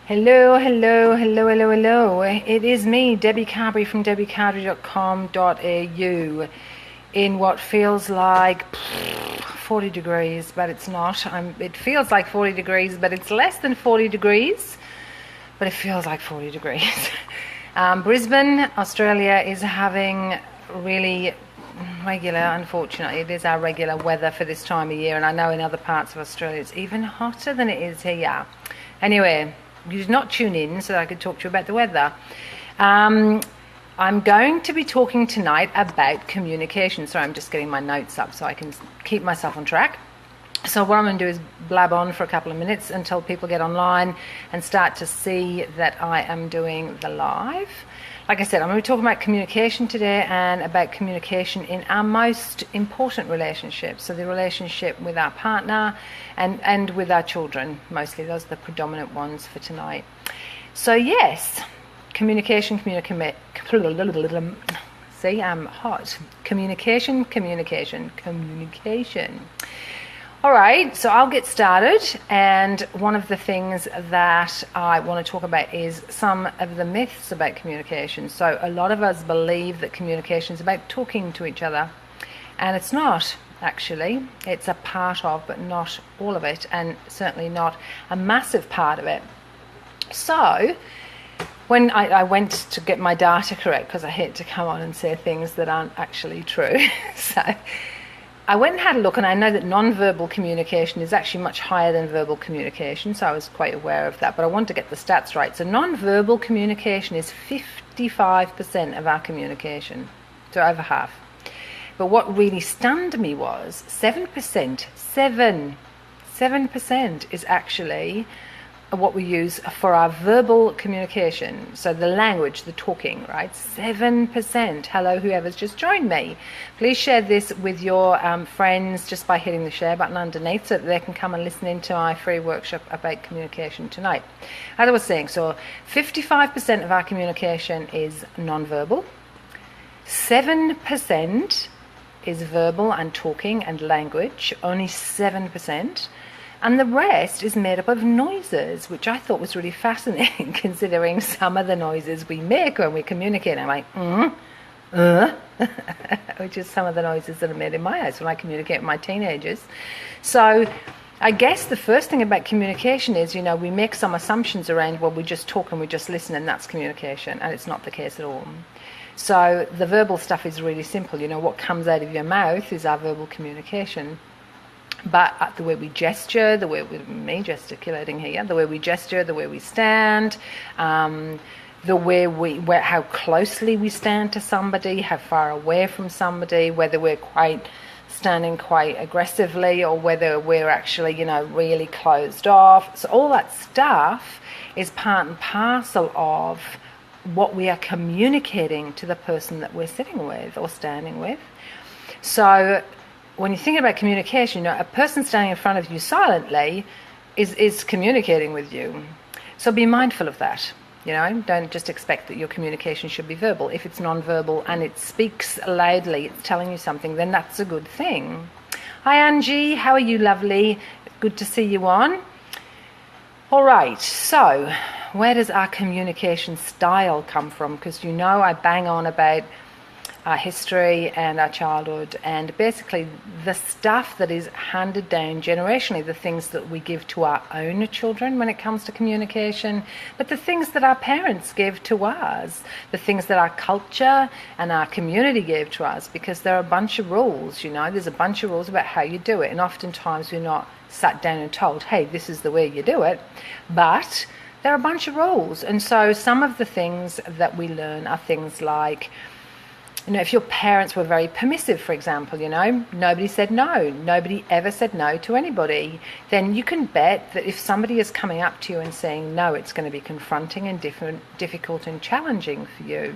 Hello, hello, hello, hello, hello. It is me, Debbie Carberry from debbiecarberry.com.au in what feels like 40 degrees, but it's not. It feels like 40 degrees, but it's less than 40 degrees, but it feels like 40 degrees. Brisbane, Australia is having really regular, unfortunately, it is our regular weather for this time of year, and I know in other parts of Australia it's even hotter than it is here. Anyway, you did not tune in so that I could talk to you about the weather. I'm going to be talking tonight about communication. Sorry, I'm just getting my notes up so I can keep myself on track. So what I'm going to do is blab on for a couple of minutes until people get online and start to see that I am doing the live. Like I said, I'm going to be talking about communication today and about communication in our most important relationships. So the relationship with our partner and with our children, mostly. Those are the predominant ones for tonight. So yes, communication. See, I'm hot. Communication. All right, so I'll get started, and one of the things that I want to talk about is some of the myths about communication. So a lot of us believe that communication is about talking to each other, and it's not, actually. It's a part of, but not all of it, and certainly not a massive part of it. So when I went to get my data correct, because I hate to come on and say things that aren't actually true, so I went and had a look, and I know that non-verbal communication is actually much higher than verbal communication, so I was quite aware of that, but I wanted to get the stats right. So non-verbal communication is 55% of our communication, so over half. But what really stunned me was 7% is actually what we use for our verbal communication. So the language, the talking, right? 7%. Hello, whoever's just joined me. Please share this with your friends just by hitting the share button underneath so that they can come and listen into my free workshop about communication tonight. As I was saying, so 55% of our communication is non-verbal. 7% is verbal and talking and language, only 7%. And the rest is made up of noises, which I thought was really fascinating, considering some of the noises we make when we communicate. I'm like, which is some of the noises that are made in my house when I communicate with my teenagers. So I guess the first thing about communication is, we make some assumptions around, well, we just talk and we just listen and that's communication, and it's not the case at all. So the verbal stuff is really simple. What comes out of your mouth is our verbal communication. But the way we gesture, the way me gesticulating here, the way we gesture, the way we stand, the way how closely we stand to somebody, how far away from somebody, whether we're standing quite aggressively or whether we're actually, really closed off. So all that stuff is part and parcel of what we are communicating to the person that we're sitting with or standing with. So when you're thinking about communication, a person standing in front of you silently is communicating with you. So be mindful of that. Don't just expect that your communication should be verbal. If it's non-verbal and it speaks loudly, it's telling you something, then that's a good thing. Hi Angie, how are you, lovely? Good to see you on. All right, so where does our communication style come from? Because I bang on about our history and our childhood, and basically the stuff that is handed down generationally, the things that we give to our own children when it comes to communication, but the things that our parents give to us, the things that our culture and our community gave to us, because there are a bunch of rules, there's a bunch of rules about how you do it, and oftentimes we're not sat down and told, hey, this is the way you do it, but there are a bunch of rules. And so some of the things that we learn are things like, if your parents were very permissive, for example, nobody said no. Nobody ever said no to anybody. Then you can bet that if somebody is coming up to you and saying no, it's going to be confronting and difficult and challenging for you.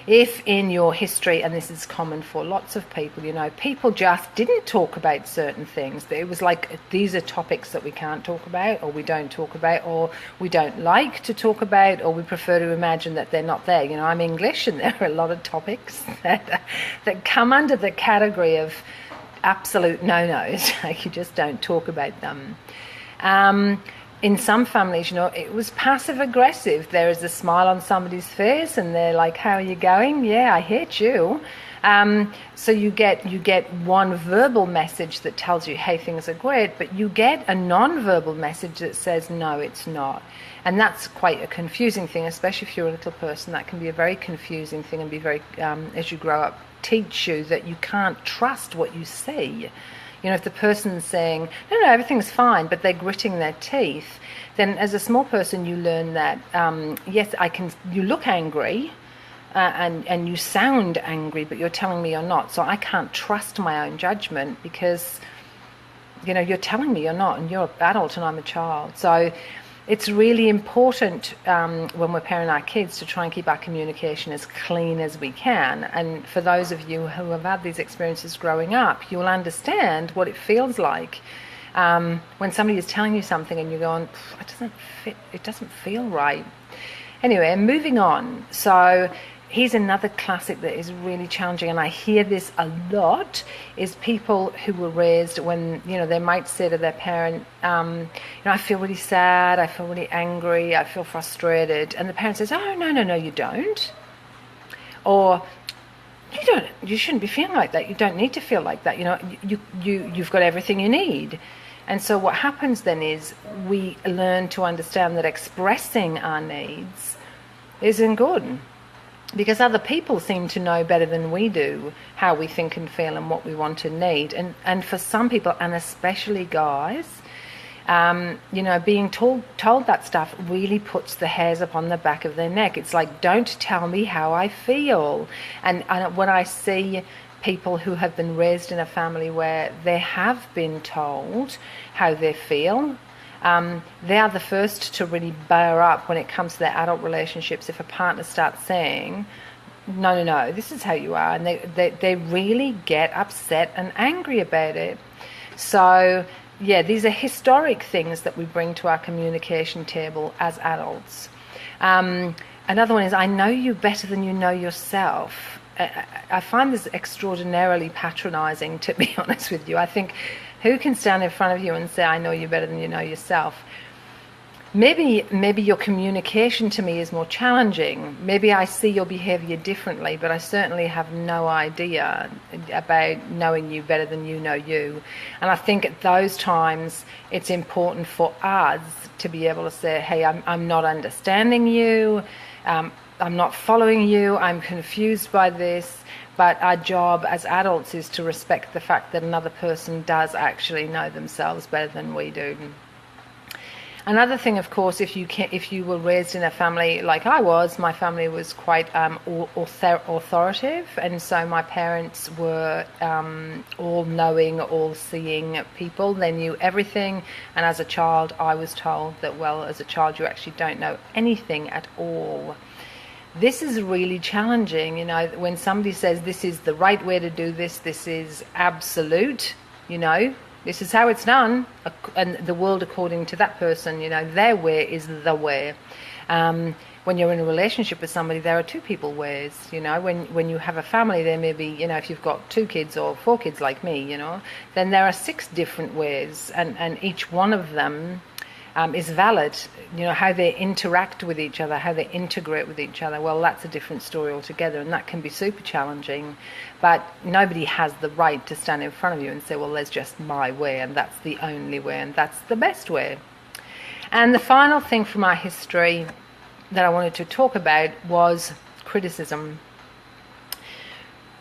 If in your history, and this is common for lots of people, people just didn't talk about certain things. It was like, these are topics that we can't talk about, or we don't talk about, or we don't like to talk about, or we prefer to imagine that they're not there. I'm English, and there are a lot of topics that come under the category of absolute no-nos. Like, you just don't talk about them. in some families, it was passive aggressive. There is a smile on somebody's face and they're like, how are you going? Yeah, I hate you. So you get one verbal message that tells you, hey, things are great, but you get a non-verbal message that says, no, it's not. And that's quite a confusing thing, especially if you're a little person. That can be a very confusing thing and be very, as you grow up, teach you that you can't trust what you see. If the person's saying, no, everything's fine, but they're gritting their teeth, then as a small person you learn that, yes, you look angry, and you sound angry, but you're telling me you're not. So I can't trust my own judgment because, you're telling me you're not, and you're an adult and I'm a child. So it's really important when we're parenting our kids to try and keep our communication as clean as we can. And for those of you who have had these experiences growing up, you'll understand what it feels like when somebody is telling you something and you're going, it doesn't feel right. Anyway, moving on. So here's another classic that is really challenging, and I hear this a lot, is people who were raised when, they might say to their parent, I feel really sad, I feel really angry, I feel frustrated. And the parent says, oh, no, you don't. Or, you shouldn't be feeling like that. You don't need to feel like that. You've got everything you need. And so what happens then is we learn to understand that expressing our needs isn't good. Because other people seem to know better than we do how we think and feel and what we want and need. And for some people, and especially guys, being told that stuff really puts the hairs up on the back of their neck. It's like, don't tell me how I feel. And when I see people who have been raised in a family where they have been told how they feel, they are the first to really bear up when it comes to their adult relationships if a partner starts saying, no, this is how you are. And they really get upset and angry about it. So, yeah, these are historic things that we bring to our communication table as adults. Another one is, I know you better than you know yourself. I find this extraordinarily patronizing, to be honest with you. I think, who can stand in front of you and say, I know you better than you know yourself? Maybe your communication to me is more challenging. Maybe I see your behavior differently, but I certainly have no idea about knowing you better than you know you. And I think at those times, it's important for us to be able to say, hey, I'm not understanding you. I'm not following you, I'm confused by this, but our job as adults is to respect the fact that another person does actually know themselves better than we do. Another thing, of course, if you were raised in a family like I was, my family was quite authoritative, and so my parents were all-knowing, all-seeing people. They knew everything, and as a child I was told that, well, as a child you actually don't know anything at all. This is really challenging, when somebody says this is the right way to do this, this is absolute, this is how it's done, and the world according to that person, their way is the way. When you're in a relationship with somebody, there are two people ways, when you have a family, there may be, if you've got 2 kids or 4 kids like me, then there are 6 different ways, and each one of them is valid. How they interact with each other, how they integrate with each other, well, that's a different story altogether, and that can be super challenging. But nobody has the right to stand in front of you and say, well, there's just my way, and that's the only way, and that's the best way. And the final thing from our history that I wanted to talk about was criticism.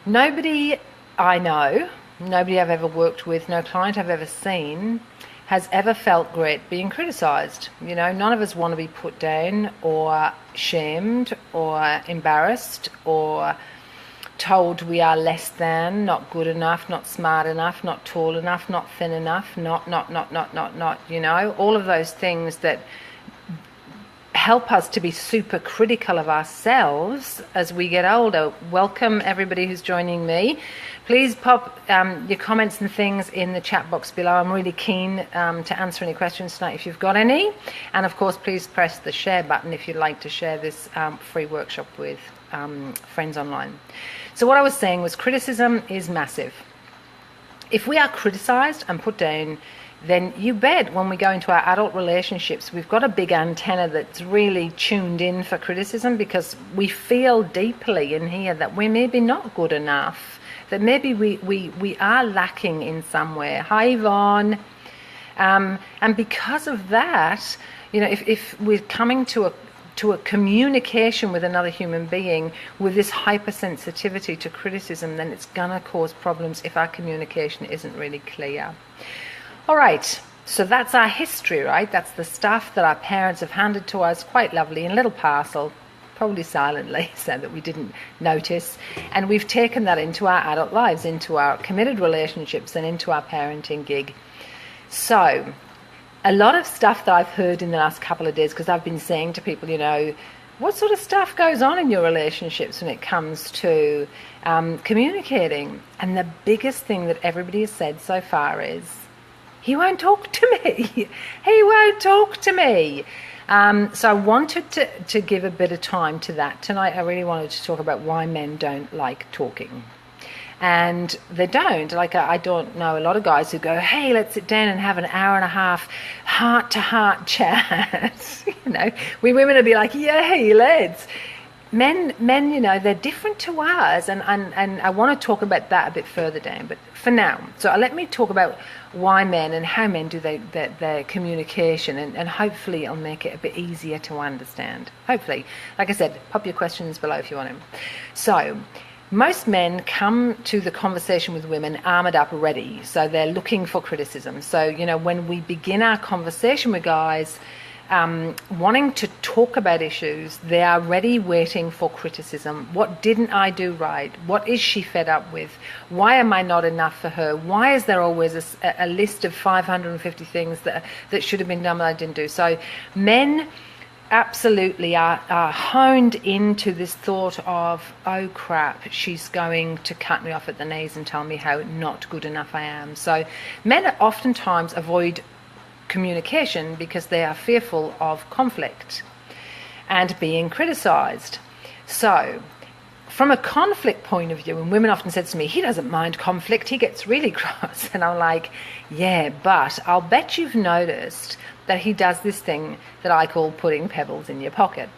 Nobody I know, nobody I've ever worked with, no client I've ever seen has ever felt great being criticized. None of us want to be put down or shamed or embarrassed or told we are less than, not good enough, not smart enough, not tall enough, not thin enough, not, all of those things that help us to be super critical of ourselves as we get older. Welcome everybody who's joining me. Please pop your comments and things in the chat box below. I'm really keen to answer any questions tonight if you've got any. And of course, please press the share button if you'd like to share this free workshop with friends online. So what I was saying was criticism is massive. If we are criticized and put down, then you bet when we go into our adult relationships, we've got a big antenna that's really tuned in for criticism, because we feel deeply in here that we're maybe not good enough, that maybe we are lacking in somewhere. Hi, Yvonne. And because of that, if we're coming to a communication with another human being with this hypersensitivity to criticism, then it's going to cause problems if our communication isn't really clear. All right, so that's our history, right? That's the stuff that our parents have handed to us, quite lovely, in a little parcel, probably silently, so that we didn't notice. And we've taken that into our adult lives, into our committed relationships, and into our parenting gig. So a lot of stuff that I've heard in the last couple of days, because I've been saying to people, what sort of stuff goes on in your relationships when it comes to communicating? And the biggest thing that everybody has said so far is, he won't talk to me. He won't talk to me. So I wanted to give a bit of time to that. Tonight I really wanted to talk about why men don't like talking. And they don't. Like, I don't know a lot of guys who go, hey, let's sit down and have an hour and a half heart-to-heart chat. We women would be like, yay, let's. Men, they're different to us, and I want to talk about that a bit further down. But for now, so let me talk about why men and how men do their communication, and hopefully it'll make it a bit easier to understand. Hopefully. Like I said, pop your questions below if you want them. So, most men come to the conversation with women armoured up, ready. So they're looking for criticism. So, when we begin our conversation with guys, wanting to talk about issues, they are ready, waiting for criticism. What didn't I do right? What is she fed up with? Why am I not enough for her? Why is there always a list of 550 things that should have been done that I didn't do? So men absolutely are honed into this thought of, oh crap, she's going to cut me off at the knees and tell me how not good enough I am. So men oftentimes avoid communication because they are fearful of conflict and being criticized. So from a conflict point of view, and women often said to me, he doesn't mind conflict, he gets really cross. And I'm like, yeah, but I'll bet you've noticed that he does this thing that I call putting pebbles in your pocket.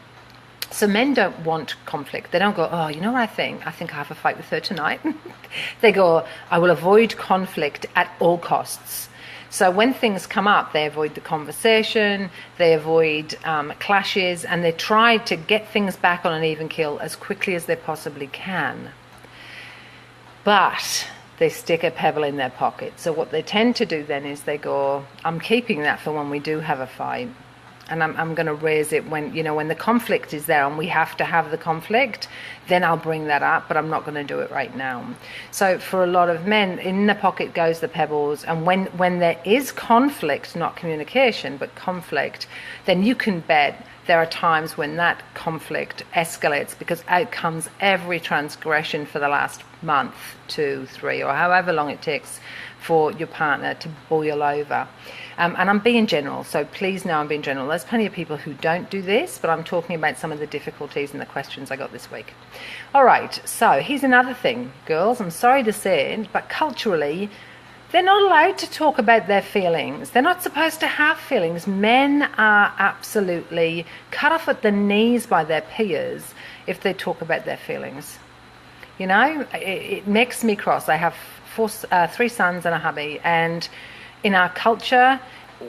So men don't want conflict. They don't go, oh, you know what I think? I think I have a fight with her tonight. They go, I will avoid conflict at all costs. So when things come up, they avoid the conversation, they avoid clashes, and they try to get things back on an even keel as quickly as they possibly can. But they stick a pebble in their pocket. So what they tend to do then is they go, I'm keeping that for when we do have a fight. And I'm going to raise it when the conflict is there and we have to have the conflict, then I'll bring that up, but I'm not going to do it right now. So for a lot of men, in the pocket goes the pebbles. And when there is conflict, not communication, but conflict, then you can bet there are times when that conflict escalates, because out comes every transgression for the last month, 2, 3, or however long it takes for your partner to boil over. And I'm being general, so please know I'm being general. There's plenty of people who don't do this, but I'm talking about some of the difficulties and the questions I got this week. All right, so here's another thing, girls. I'm sorry to say it, but culturally, they're not allowed to talk about their feelings. They're not supposed to have feelings. Men are absolutely cut off at the knees by their peers if they talk about their feelings. It makes me cross. I have 3 sons and a hubby, and in our culture,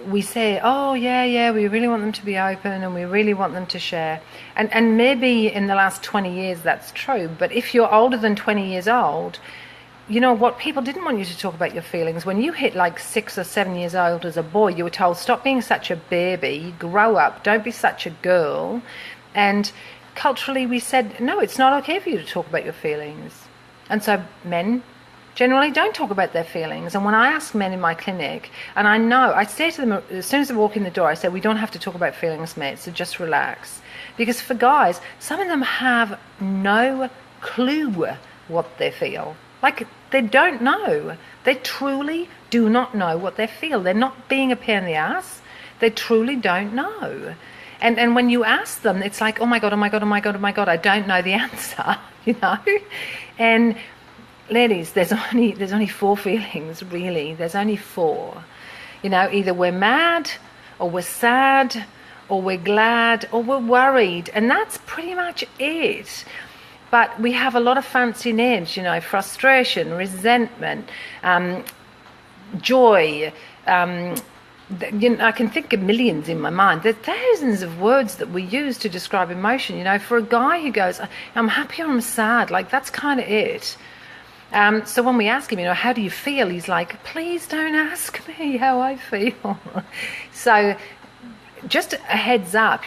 we say, oh, yeah, we really want them to be open and we really want them to share. And maybe in the last 20 years that's true, but if you're older than 20 years old, you know what, people didn't want you to talk about your feelings. When you hit like 6 or 7 years old as a boy, you were told, stop being such a baby, grow up, don't be such a girl. And culturally we said, no, it's not okay for you to talk about your feelings. And so men generally don't talk about their feelings. And when I ask men in my clinic, and I say to them, as soon as they walk in the door, I say, we don't have to talk about feelings, mate, so just relax. Because for guys, some of them have no clue what they feel. Like, they don't know. They truly do not know what they feel. They're not being a pain in the ass. They truly don't know. And when you ask them, it's like, oh my God, I don't know the answer, And ladies, there's only 4 feelings, really. There's only 4. Either we're mad or we're sad or we're glad or we're worried, and that's pretty much it. But we have a lot of fancy names, frustration, resentment, joy. I can think of millions in my mind. There's thousands of words that we use to describe emotion. For a guy who goes, I'm happy or I'm sad, like that's kind of it. So when we ask him, how do you feel? He's like, please don't ask me how I feel. So just a heads up,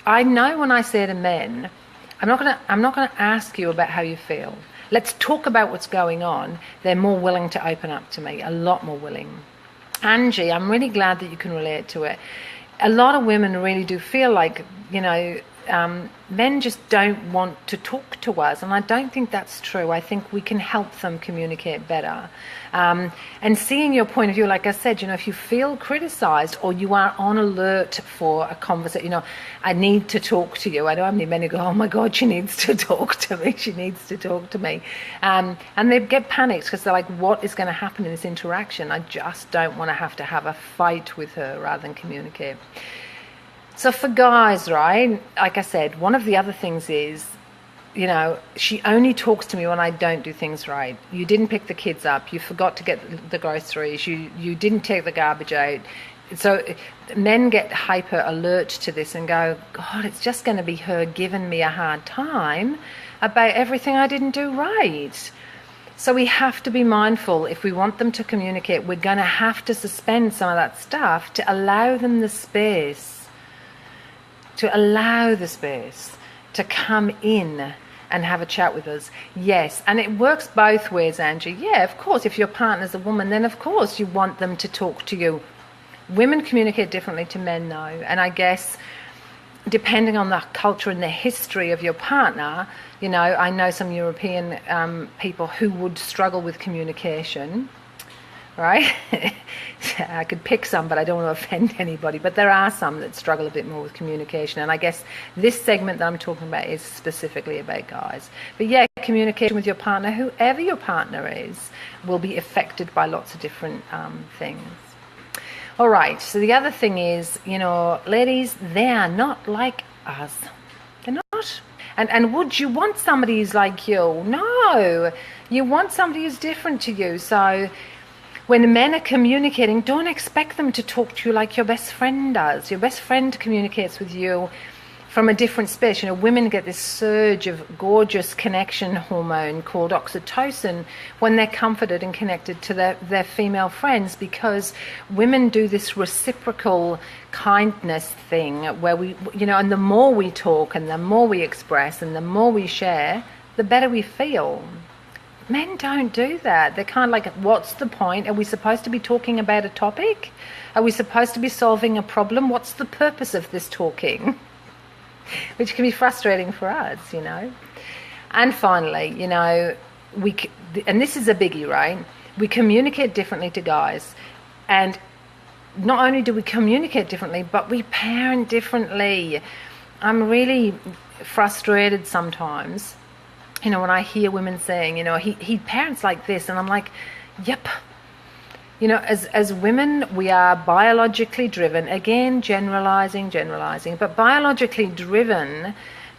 I know when I say to men, I'm not gonna ask you about how you feel. Let's talk about what's going on. They're more willing to open up to me, a lot more willing. Angie, I'm really glad that you can relate to it. A lot of women really do feel like, men just don't want to talk to us, and I don't think that's true. I think we can help them communicate better. And seeing your point of view, like I said, if you feel criticized or you are on alert for a conversation, I need to talk to you. I know how many men who go, oh my God, she needs to talk to me. She needs to talk to me. And they get panicked because they're like, what is going to happen in this interaction? I just don't want to have a fight with her rather than communicate. So for guys, right, like I said, one of the other things is, she only talks to me when I don't do things right. You didn't pick the kids up. You forgot to get the groceries. You didn't take the garbage out. So men get hyper alert to this and go, God, it's just going to be her giving me a hard time about everything I didn't do right. So we have to be mindful. If we want them to communicate, we're going to have to suspend some of that stuff to allow them the space, to come in and have a chat with us. Yes, and it works both ways, Angie. Yeah, of course, if your partner's a woman, then of course you want them to talk to you. Women communicate differently to men now, and I guess depending on the culture and the history of your partner, I know some European people who would struggle with communication, right? I could pick some, but I don't want to offend anybody. But there are some that struggle a bit more with communication. And I guess this segment that I'm talking about is specifically about guys. But yeah, communication with your partner, whoever your partner is, will be affected by lots of different things. All right, so the other thing is, ladies, they are not like us. They're not. And would you want somebody who's like you? No. You want somebody who's different to you. So when men are communicating, don't expect them to talk to you like your best friend does. Your best friend communicates with you from a different space. Women get this surge of gorgeous connection hormone called oxytocin when they're comforted and connected to their female friends, because women do this reciprocal kindness thing where we, and the more we talk and the more we express and the more we share, the better we feel. Men don't do that. They're kind of like, what's the point? Are we supposed to be talking about a topic? Are we supposed to be solving a problem? What's the purpose of this talking? Which can be frustrating for us, And finally, and this is a biggie, right? We communicate differently to guys. And not only do we communicate differently, but we parent differently. I'm really frustrated sometimes when I hear women saying, he parents like this, and I'm like, yep. As women, we are biologically driven, again, generalizing, but biologically driven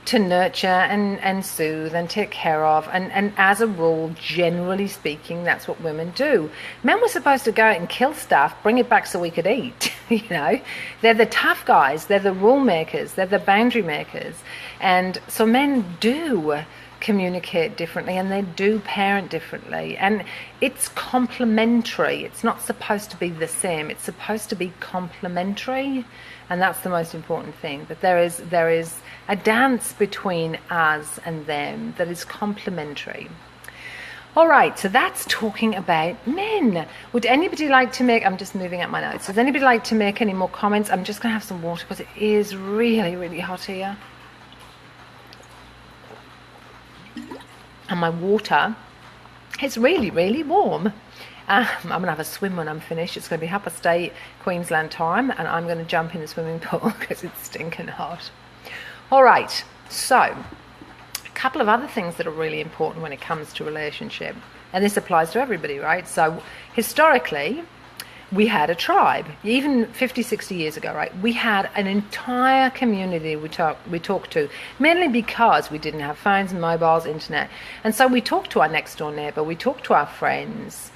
to nurture and soothe and take care of. And as a rule, generally speaking, that's what women do. Men were supposed to go out and kill stuff, bring it back so we could eat, They're the tough guys, they're the rule makers, they're the boundary makers. And so men do communicate differently, and they do parent differently, and it's complementary. It's not supposed to be the same, it's supposed to be complementary, and that's the most important thing. But there is a dance between us and them that is complementary. All right, so that's talking about men. Would anybody like to make, I'm just moving up my notes, does anybody like to make any more comments? I'm just going to have some water because it is really, really hot here. And my water, it's really, really warm. I'm going to have a swim when I'm finished. It's going to be Upper State, Queensland time, and I'm going to jump in the swimming pool because it's stinking hot. All right, so a couple of other things that are really important when it comes to relationship, and this applies to everybody, right? So historically, we had a tribe. Even 50, 60 years ago, right? We had an entire community we talked to, mainly because we didn't have phones and mobiles, internet. And so we talked to our next door neighbor, we talked to our friends.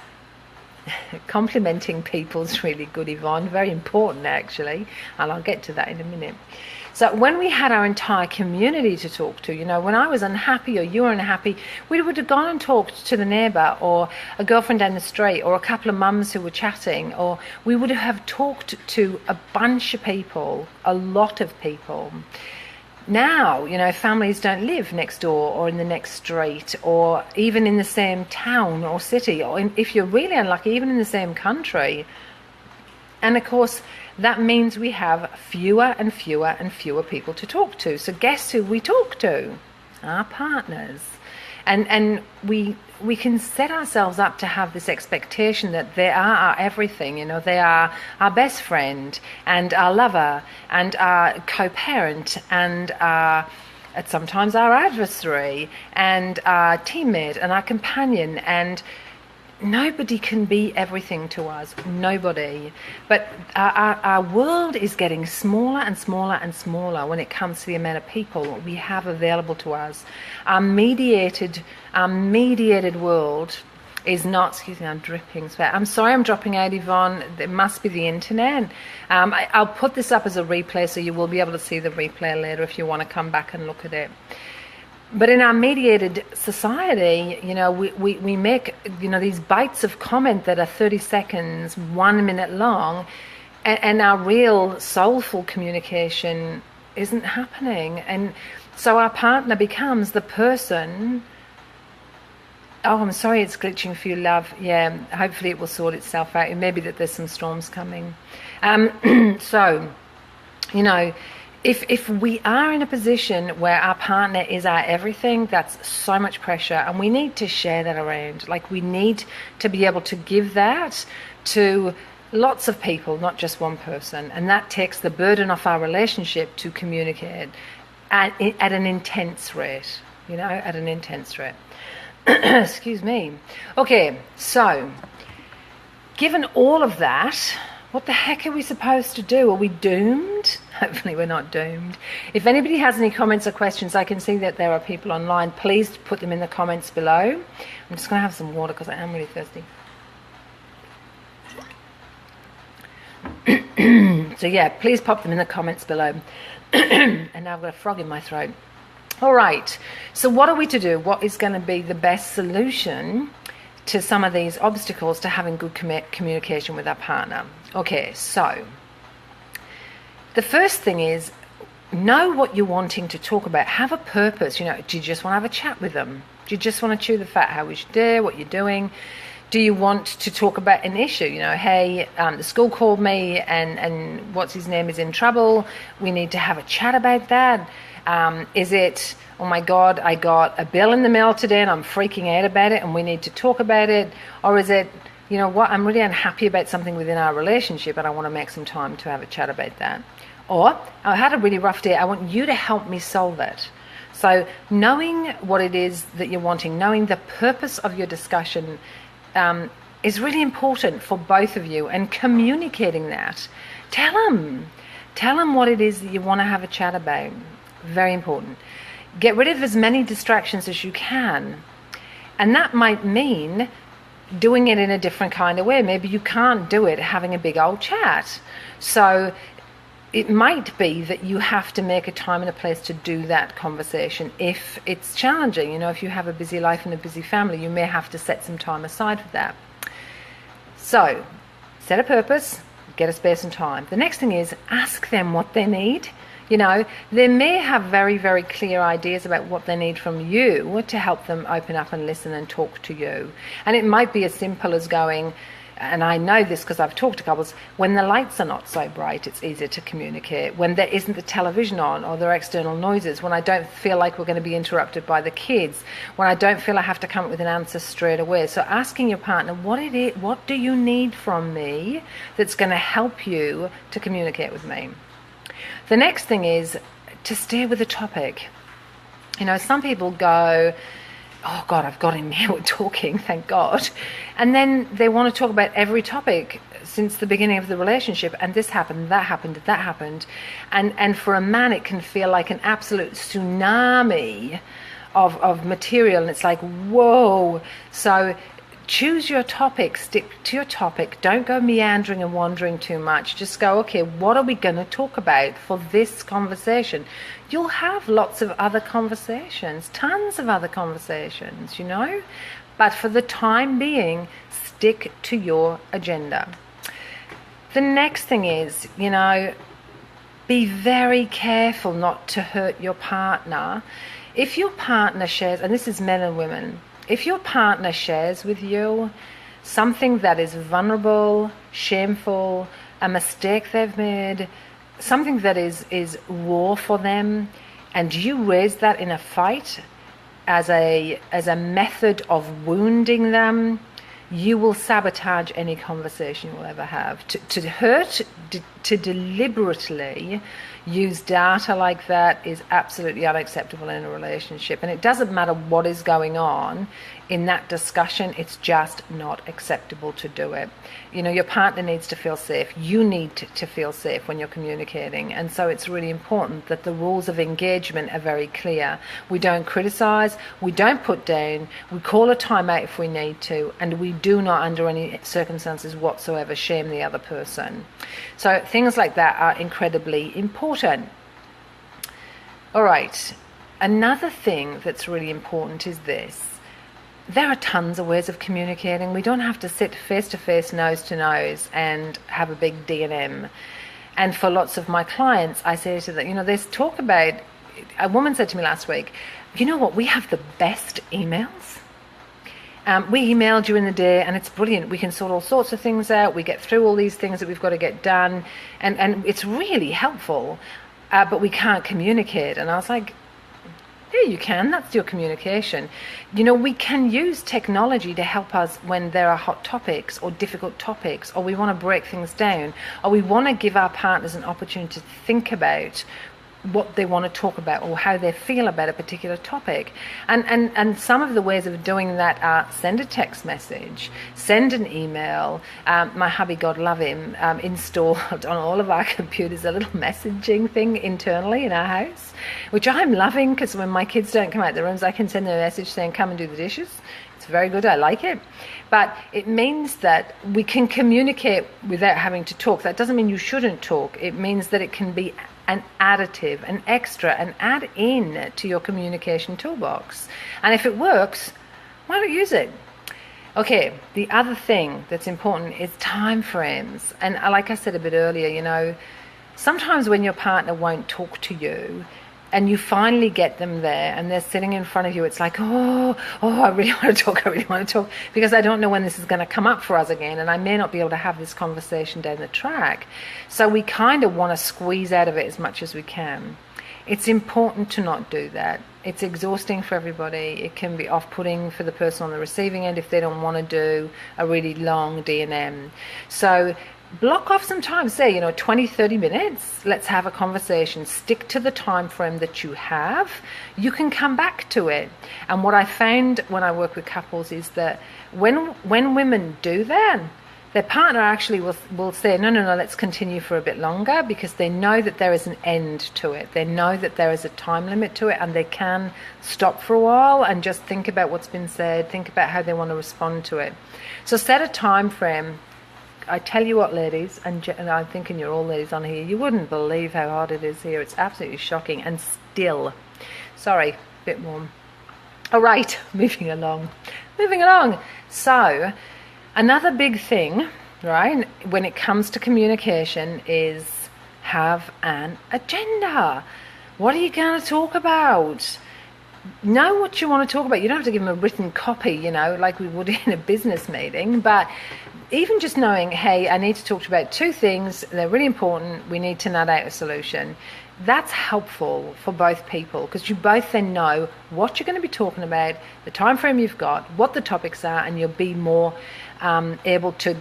Complimenting people's really good, Yvonne, very important actually, and I'll get to that in a minute. So when we had our entire community to talk to, when I was unhappy or you were unhappy, we would have gone and talked to the neighbour or a girlfriend down the street or a couple of mums who were chatting, or we would have talked to a bunch of people, a lot of people. Now, families don't live next door or in the next street or even in the same town or city, or if you're really unlucky, even in the same country. And of course, that means we have fewer and fewer and fewer people to talk to. So guess who we talk to? Our partners. And we can set ourselves up to have this expectation that they are our everything, they are our best friend and our lover and our co-parent and sometimes our adversary and our teammate and our companion, and nobody can be everything to us, nobody. But our world is getting smaller and smaller and smaller when it comes to the amount of people we have available to us. Our mediated world is not, excuse me, I'm dripping sweat. I'm sorry I'm dropping out, Yvonne. It must be the internet. I'll put this up as a replay, so you will be able to see the replay later if you want to come back and look at it. But in our mediated society, we make, these bites of comment that are 30 seconds, 1 minute long, and our real soulful communication isn't happening. And so our partner becomes the person. Oh, I'm sorry it's glitching for you, love. Yeah, hopefully it will sort itself out. It may be that there's some storms coming. If we are in a position where our partner is our everything, that's so much pressure, and we need to share that around. Like, we need to be able to give that to lots of people, not just one person, and that takes the burden off our relationship to communicate at an intense rate, at an intense rate. Excuse me. Okay, so given all of that, what the heck are we supposed to do? Are we doomed? Hopefully we're not doomed. If anybody has any comments or questions, I can see that there are people online. Please put them in the comments below. I'm just going to have some water because I am really thirsty. So yeah, please pop them in the comments below. And now I've got a frog in my throat. All right, so what are we to do? What is going to be the best solution to some of these obstacles to having good communication with our partner? Okay, so the first thing is, know what you're wanting to talk about. Have a purpose. Do you just want to have a chat with them? Do you just want to chew the fat? How was your day? What you're doing? Do you want to talk about an issue? Hey, the school called me and what's his name is in trouble. We need to have a chat about that. Is it, oh my God, I got a bill in the mail today and I'm freaking out about it and we need to talk about it? Or is it, I'm really unhappy about something within our relationship and I want to make some time to have a chat about that? Or, I had a really rough day, I want you to help me solve it. So knowing what it is that you're wanting, knowing the purpose of your discussion is really important for both of you, and communicating that. Tell them what it is that you want to have a chat about. Very important. Get rid of as many distractions as you can, and that might mean doing it in a different kind of way. Maybe you can't do it having a big old chat, so it might be that you have to make a time and a place to do that conversation if it's challenging. If you have a busy life and a busy family, you may have to set some time aside for that. So set a purpose, get a space and time. The next thing is, ask them what they need. They may have very, very clear ideas about what they need from you to help them open up and listen and talk to you. And it might be as simple as going, and I know this because I've talked to couples, when the lights are not so bright, it's easier to communicate. When there isn't the television on or there are external noises, when I don't feel like we're going to be interrupted by the kids, when I don't feel I have to come up with an answer straight away. So asking your partner, what do you need from me that's going to help you to communicate with me? The next thing is to stay with the topic. Some people go, oh God, I've got him here, we're talking, thank God. And then they want to talk about every topic since the beginning of the relationship, and this happened, that happened, that happened. And for a man, it can feel like an absolute tsunami of material, and it's like, whoa. So choose your topic, stick to your topic, don't go meandering and wandering too much. Just go, okay, what are we going to talk about for this conversation? You'll have lots of other conversations, tons of other conversations, you know, but for the time being, stick to your agenda. The next thing is, you know, be very careful not to hurt your partner. If your partner shares, and this is men and women, if your partner shares with you something that is vulnerable, shameful, a mistake they've made, something that is raw for them, and you raise that in a fight as a method of wounding them, you will sabotage any conversation you'll ever have. To hurt, to deliberately use data like that is absolutely unacceptable in a relationship. And it doesn't matter what is going on in that discussion, it's just not acceptable to do it. You know, your partner needs to feel safe. You need to feel safe when you're communicating. And so it's really important that the rules of engagement are very clear. We don't criticize, we don't put down, we call a timeout if we need to, and we do not, under any circumstances whatsoever, shame the other person. So things like that are incredibly important. All right, another thing that's really important is this. There are tons of ways of communicating. We don't have to sit face to face, nose to nose, and have a big D&M. And for lots of my clients, I say to them, you know, there's talk about, a woman said to me last week, you know what, we have the best emails. We email during the day and it's brilliant. We can sort all sorts of things out. We get through all these things that we've got to get done. And it's really helpful, but we can't communicate. And I was like, yeah, you can. That's your communication. You know, we can use technology to help us when there are hot topics or difficult topics, or we want to break things down, or we want to give our partners an opportunity to think about what they want to talk about or how they feel about a particular topic. And some of the ways of doing that are send a text message, send an email. My hubby, God love him, installed on all of our computers a little messaging thing internally in our house, which I'm loving, because when my kids don't come out of the rooms, I can send them a message saying, come and do the dishes. It's very good, I like it. But it means that we can communicate without having to talk. That doesn't mean you shouldn't talk. It means that it can be an additive, an extra, an add in to your communication toolbox. And if it works, why not use it? Okay, the other thing that's important is time frames. And like I said a bit earlier, you know, sometimes when your partner won't talk to you, and you finally get them there and they're sitting in front of you, it's like, oh, I really want to talk, because I don't know when this is going to come up for us again, and I may not be able to have this conversation down the track. So we kind of want to squeeze out of it as much as we can. It's important to not do that. It's exhausting for everybody. It can be off-putting for the person on the receiving end if they don't want to do a really long D&M. So block off some time, say, 20, 30 minutes. Let's have a conversation. Stick to the time frame that you have. You can come back to it. And what I found when I work with couples is that when women do that, their partner actually will say, no, let's continue for a bit longer, because they know that there is an end to it. They know that there is a time limit to it, and they can stop for a while and just think about what's been said, think about how they want to respond to it. So set a time frame. I tell you what, ladies, and I'm thinking you're all ladies on here, you wouldn't believe how hard it is here. It's absolutely shocking. And still, sorry, a bit warm. All right, moving along. So another big thing, right, when it comes to communication is have an agenda. What are you going to talk about? Know what you want to talk about. You don't have to give them a written copy, like we would in a business meeting, but even just knowing, hey, I need to talk about 2 things, they're really important, we need to nut out a solution. That's helpful for both people, because you both then know what you're going to be talking about, the time frame you've got, what the topics are, and you'll be more able to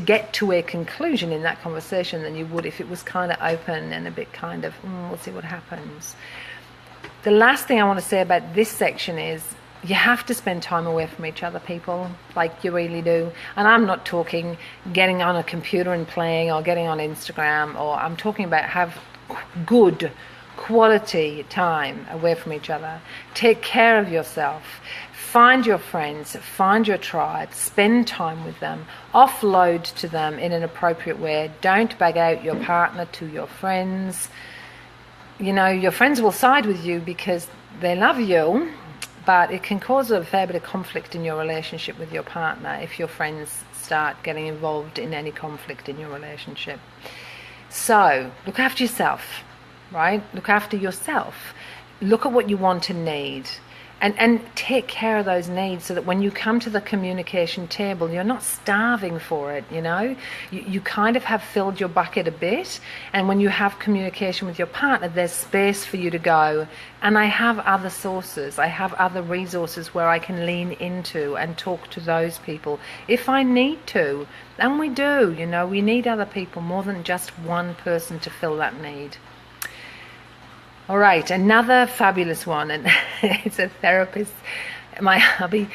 get to a conclusion in that conversation than you would if it was kind of open and a bit we'll see what happens. The last thing I want to say about this section is You have to spend time away from each other, people, like you really do. And I'm not talking getting on a computer and playing or getting on Instagram, or I'm talking about have good quality time away from each other. Take care of yourself. Find your friends, find your tribe, spend time with them, offload to them in an appropriate way. Don't bag out your partner to your friends. You know, your friends will side with you because they love you, but it can cause a fair bit of conflict in your relationship with your partner if your friends start getting involved in any conflict in your relationship. So, look after yourself, right? Look after yourself. Look at what you want and need. And take care of those needs so that when you come to the communication table, you're not starving for it, you know. You kind of have filled your bucket a bit, and when you have communication with your partner, there's space for you to go. And I have other sources, I have other resources where I can lean into and talk to those people if I need to. And we do, you know, we need other people more than just one person to fill that need. All right, another fabulous one, and it's a therapist. My hubby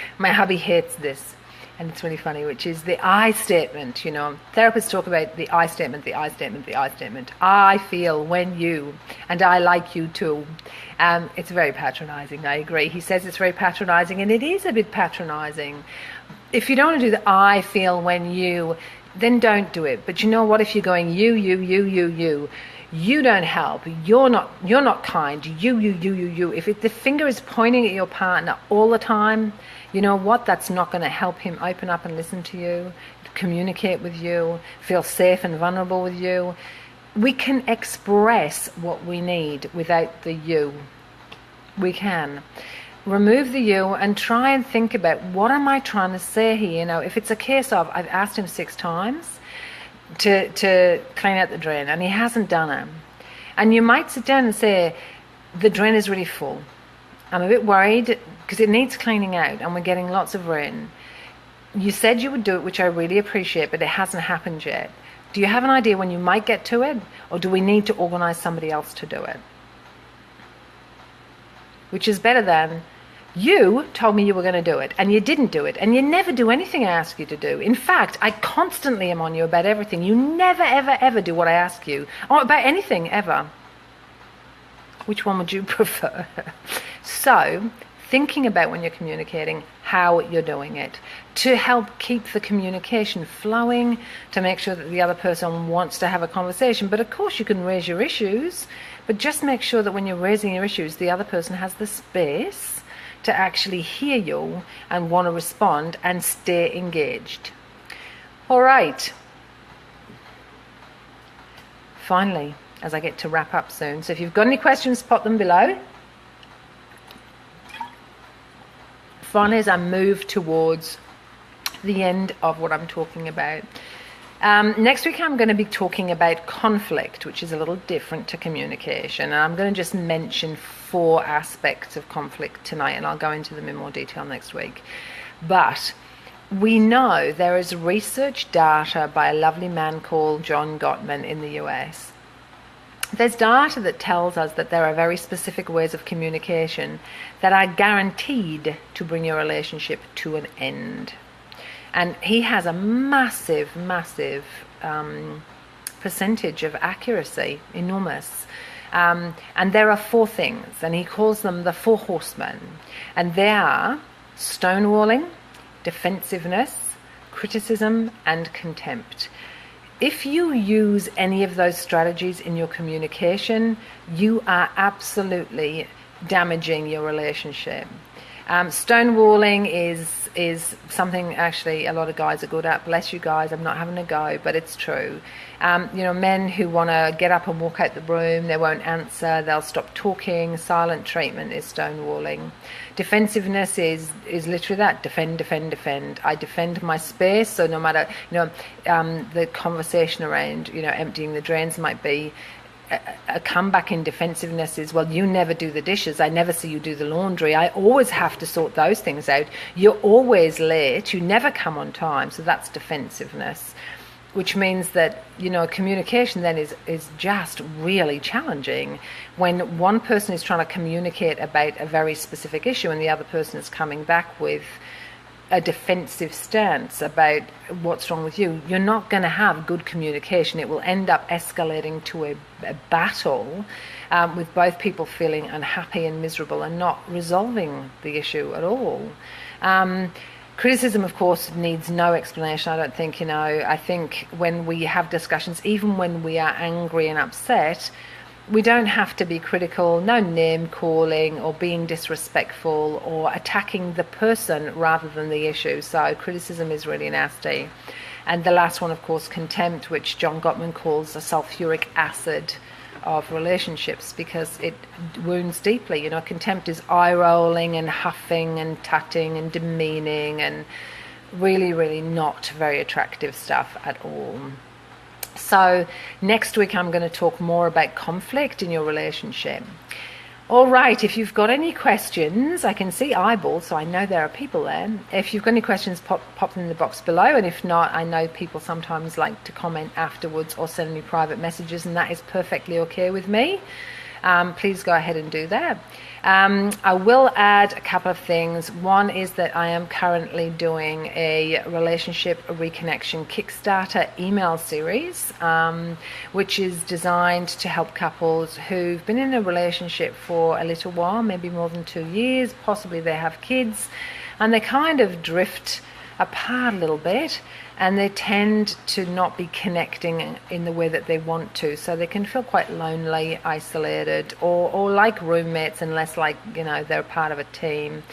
hates this, and it's really funny, which is the I statement. You know, therapists talk about the I statement, the I statement, the I statement. I feel when you, and I like you too. It's very patronizing, I agree. He says it's very patronizing, and it is a bit patronizing. If you don't want to do the I feel when you, then don't do it. But you know what? If you're going you don't help, you're not kind, you. If the finger is pointing at your partner all the time, you know what? That's not going to help him open up and listen to you, communicate with you, feel safe and vulnerable with you. We can express what we need without the you. We can. Remove the you and try and think about, what am I trying to say here? You know, if it's a case of, I've asked him 6 times to clean out the drain and he hasn't done it, and you might sit down and say, the drain is really full, I'm a bit worried because it needs cleaning out and we're getting lots of rain. You said you would do it, which I really appreciate, but it hasn't happened yet. Do you have an idea when you might get to it, or do we need to organize somebody else to do it? Which is better than, you told me you were going to do it, and you didn't do it, and you never do anything I ask you to do. In fact, I constantly am on you about everything. You never, ever, ever do what I ask you, or about anything, ever. Which one would you prefer? So, thinking about when you're communicating, how you're doing it, to help keep the communication flowing, to make sure that the other person wants to have a conversation. But of course, you can raise your issues, but just make sure that when you're raising your issues, the other person has the space to actually hear you and want to respond and stay engaged. All right. Finally, as I get to wrap up soon, so if you've got any questions, pop them below. Finally, as I move towards the end of what I'm talking about, next week I'm going to be talking about conflict, which is a little different to communication. And I'm going to just mention 4 aspects of conflict tonight, and I'll go into them in more detail next week. But we know there is research data by a lovely man called John Gottman in the US. There's data that tells us that there are very specific ways of communication that are guaranteed to bring your relationship to an end. And he has a massive percentage of accuracy, enormous. And there are 4 things, and he calls them the 4 horsemen. And they are stonewalling, defensiveness, criticism, and contempt. If you use any of those strategies in your communication, you are absolutely damaging your relationship. Stonewalling is something actually a lot of guys are good at. Bless you guys, I'm not having a go, but it's true. Men who want to get up and walk out the room, they won't answer, they'll stop talking. Silent treatment is stonewalling. Defensiveness is literally that, defend. I defend my space, so no matter, the conversation around, emptying the drains might be, a comeback in defensiveness is, well, you never do the dishes, I never see you do the laundry, I always have to sort those things out, you're always late, you never come on time, so that's defensiveness. which means that, communication then is just really challenging when one person is trying to communicate about a very specific issue and the other person is coming back with a defensive stance about what's wrong with you. You're not going to have good communication. It will end up escalating to a battle with both people feeling unhappy and miserable and not resolving the issue at all. Criticism, of course, needs no explanation, I don't think. I think when we have discussions, even when we are angry and upset, we don't have to be critical, no name calling or being disrespectful or attacking the person rather than the issue. So criticism is really nasty. And the last one, of course, contempt, which John Gottman calls a sulfuric acid of relationships, because it wounds deeply. Contempt is eye-rolling and huffing and tutting and demeaning and really, really not very attractive stuff at all. So next week I'm going to talk more about conflict in your relationship. All right, if you've got any questions, I can see eyeballs, so I know there are people there. If you've got any questions, pop them in the box below. And if not, I know people sometimes like to comment afterwards or send me private messages, and that is perfectly okay with me. Please go ahead and do that. I will add a couple of things. One is that I am currently doing a relationship reconnection Kickstarter email series, which is designed to help couples who've been in a relationship for a little while, maybe more than 2 years, possibly they have kids, and they kind of drift apart a little bit, and they tend to not be connecting in the way that they want to, so they can feel quite lonely, isolated, or like roommates, unless they're part of a team.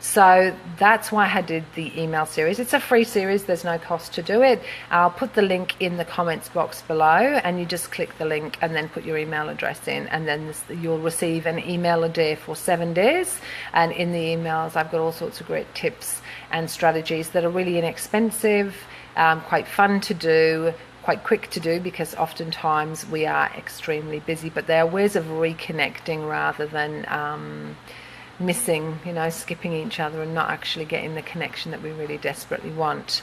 So that's why I did the email series. It's a free series, there's no cost to do it. I'll put the link in the comments box below, and you just click the link and then put your email address in, and then you'll receive an email a day for 7 days. And in the emails I've got all sorts of great tips and strategies that are really inexpensive, quite fun to do, quite quick to do, because oftentimes we are extremely busy, but they are ways of reconnecting rather than missing, skipping each other and not actually getting the connection that we really desperately want.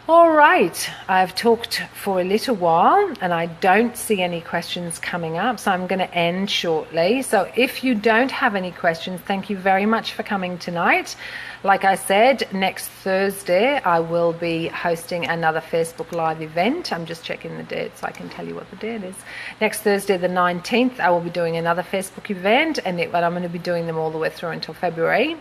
All right, I've talked for a little while and I don't see any questions coming up, so I'm going to end shortly. So if you don't have any questions, thank you very much for coming tonight. Like I said, next Thursday I will be hosting another Facebook Live event. I'm just checking the date so I can tell you what the date is. Next Thursday, the 19th, I will be doing another Facebook event, and I'm going to be doing them all the way through until February.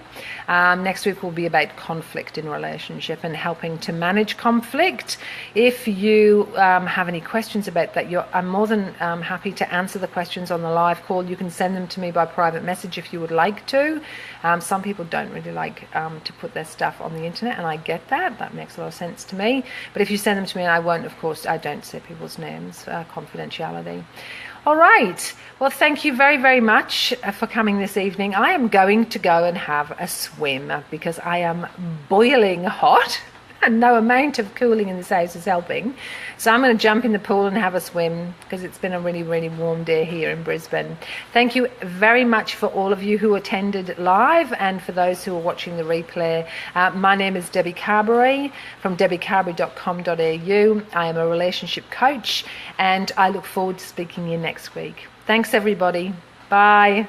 Next week will be about conflict in relationship and helping to manage conflict. If you have any questions about that, I'm more than happy to answer the questions on the live call. You can send them to me by private message if you would like to. Some people don't really like to put their stuff on the internet, and I get that. That makes a lot of sense to me. But if you send them to me, and I don't say people's names, confidentiality. All right. Well, thank you very, very much for coming this evening. I am going to go and have a swim because I am boiling hot. And no amount of cooling in this house is helping. So I'm going to jump in the pool and have a swim because it's been a really, really warm day here in Brisbane. Thank you very much for all of you who attended live and for those who are watching the replay. My name is Debbie Carberry from debbiecarberry.com.au. I am a relationship coach, and I look forward to speaking to you next week. Thanks, everybody. Bye.